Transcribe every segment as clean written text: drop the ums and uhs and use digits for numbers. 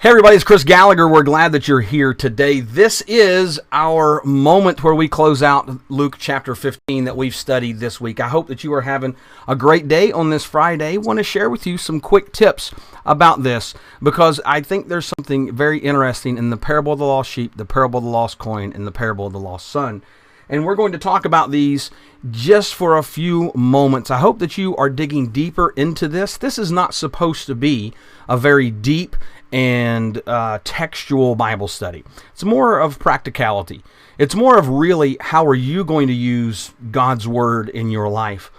Hey everybody, it's Chris Gallagher. We're glad that you're here today. This is our moment where we close out Luke chapter 15 that we've studied this week. I hope that you are having a great day on this Friday. I want to share with you some quick tips about this because I think there's something very interesting in the parable of the lost sheep, the parable of the lost coin, and the parable of the lost son. And we're going to talk about these just for a few moments. I hope that you are digging deeper into this. This is not supposed to be a very deep and textual Bible study. It's more of practicality. It's more of really how are you going to use God's Word in your life.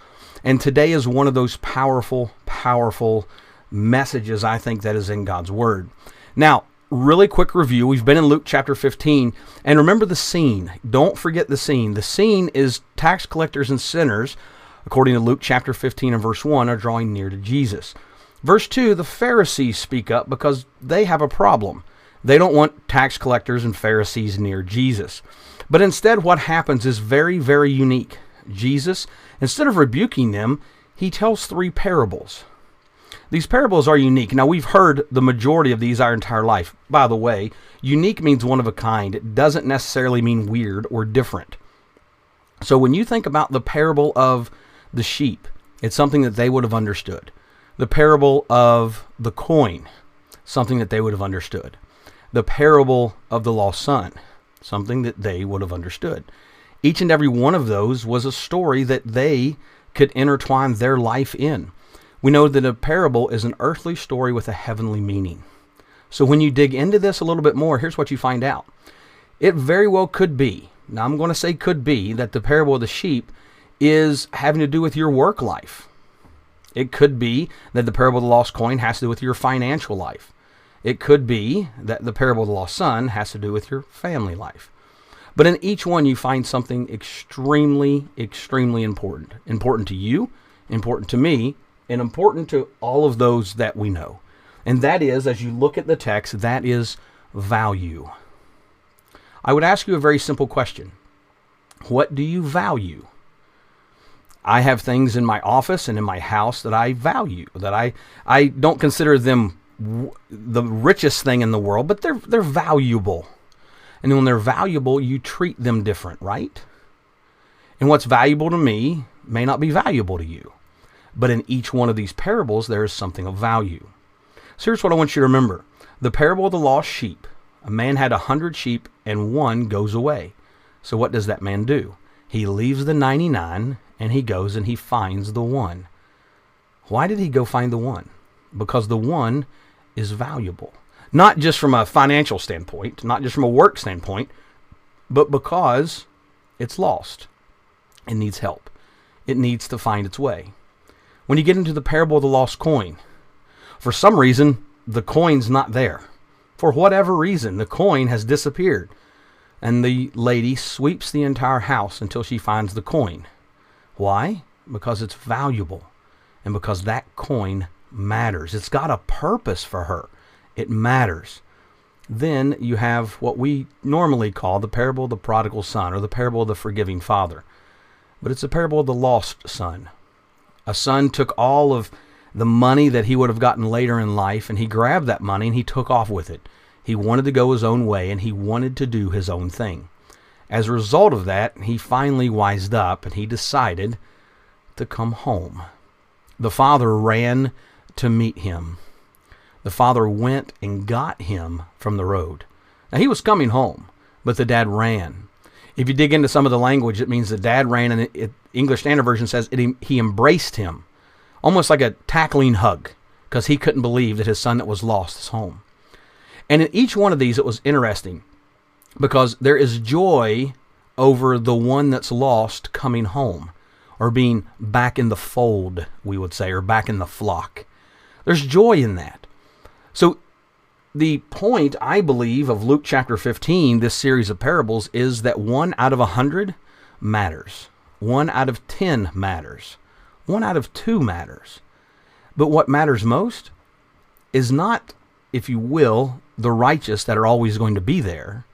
And today is one of those powerful messages I think that is in God's Word. Now, really quick review. We've been in Luke chapter 15, and remember the scene. Don't forget the scene. The scene is tax collectors and sinners, according to Luke chapter 15 and verse 1, are drawing near to Jesus. Verse 2, the Pharisees speak up because they have a problem. They don't want tax collectors and Pharisees near Jesus. But instead, what happens is very, very unique. Jesus, instead of rebuking them, he tells three parables. These parables are unique. Now, we've heard the majority of these our entire life. By the way, unique means one of a kind. It doesn't necessarily mean weird or different. So when you think about the parable of the sheep, it's something that they would have understood. The parable of the coin, something that they would have understood. The parable of the lost son, something that they would have understood. Each and every one of those was a story that they could intertwine their life in. We know that a parable is an earthly story with a heavenly meaning. So when you dig into this a little bit more, here's what you find out. It very well could be, now I'm going to say could be, that the parable of the sheep is having to do with your work life. It could be that the parable of the lost coin has to do with your financial life. It could be that the parable of the lost son has to do with your family life. But in each one, you find something extremely, extremely important. Important to you, important to me, and important to all of those that we know. And that is, as you look at the text, that is value. I would ask you a very simple question. What do you value? I have things in my office and in my house that I value, that I don't consider them the richest thing in the world, but they're valuable. And when they're valuable, you treat them different, right? And what's valuable to me may not be valuable to you. But in each one of these parables, there is something of value. So here's what I want you to remember. The parable of the lost sheep. A man had 100 sheep and one goes away. So what does that man do? He leaves the 99 and he goes and he finds the one. Why did he go find the one? Because the one is valuable. Not just from a financial standpoint, not just from a work standpoint, but because it's lost. It needs help. It needs to find its way. When you get into the parable of the lost coin, for some reason, the coin's not there. For whatever reason, the coin has disappeared. And the lady sweeps the entire house until she finds the coin. Why? Because it's valuable. And because that coin matters. It's got a purpose for her. It matters. Then you have what we normally call the parable of the prodigal son or the parable of the forgiving father. But it's a parable of the lost son. A son took all of the money that he would have gotten later in life and he grabbed that money and he took off with it. He wanted to go his own way and he wanted to do his own thing. As a result of that, he finally wised up and he decided to come home. The father ran to meet him. The father went and got him from the road. Now he was coming home, but the dad ran. If you dig into some of the language, it means the dad ran, and English Standard Version says he embraced him, almost like a tackling hug, because he couldn't believe that his son that was lost is home. And in each one of these, it was interesting, because there is joy over the one that's lost coming home, or being back in the fold, we would say, or back in the flock. There's joy in that. So the point, I believe, of Luke chapter 15, this series of parables, is that 1 out of 100 matters. 1 out of 10 matters. 1 out of 2 matters. But what matters most is not, if you will, the righteous that are always going to be there,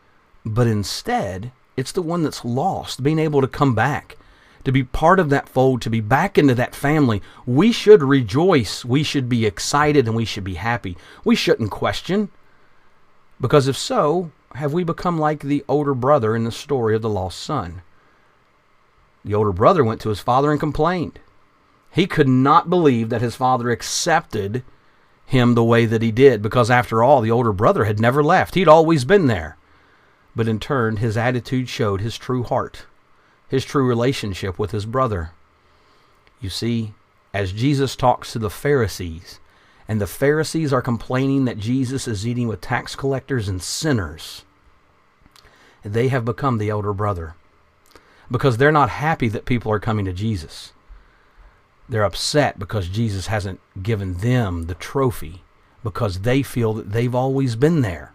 but instead, it's the one that's lost, being able to come back, to be part of that fold, to be back into that family. We should rejoice. We should be excited and we should be happy. We shouldn't question. Because if so, have we become like the older brother in the story of the lost son? The older brother went to his father and complained. He could not believe that his father accepted him the way that he did, because after all, the older brother had never left. He'd always been there. But in turn, his attitude showed his true heart, his true relationship with his brother. You see, as Jesus talks to the Pharisees, and the Pharisees are complaining that Jesus is eating with tax collectors and sinners, they have become the elder brother, because they're not happy that people are coming to Jesus. They're upset because Jesus hasn't given them the trophy, because they feel that they've always been there.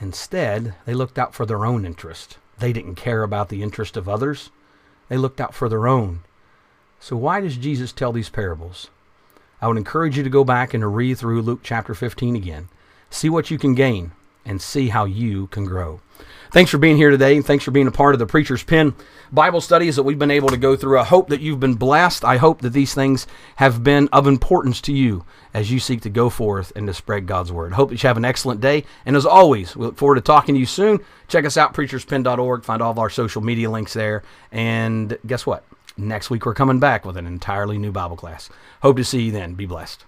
Instead, they looked out for their own interest. They didn't care about the interest of others. They looked out for their own. So why does Jesus tell these parables? I would encourage you to go back and to read through Luke chapter 15 again. See what you can gain and see how you can grow. Thanks for being here today, and thanks for being a part of the Preacher's Pen Bible studies that we've been able to go through. I hope that you've been blessed. I hope that these things have been of importance to you as you seek to go forth and to spread God's Word. I hope that you have an excellent day, and as always, we look forward to talking to you soon. Check us out, preacherspen.org. Find all of our social media links there, and guess what? Next week we're coming back with an entirely new Bible class. Hope to see you then. Be blessed.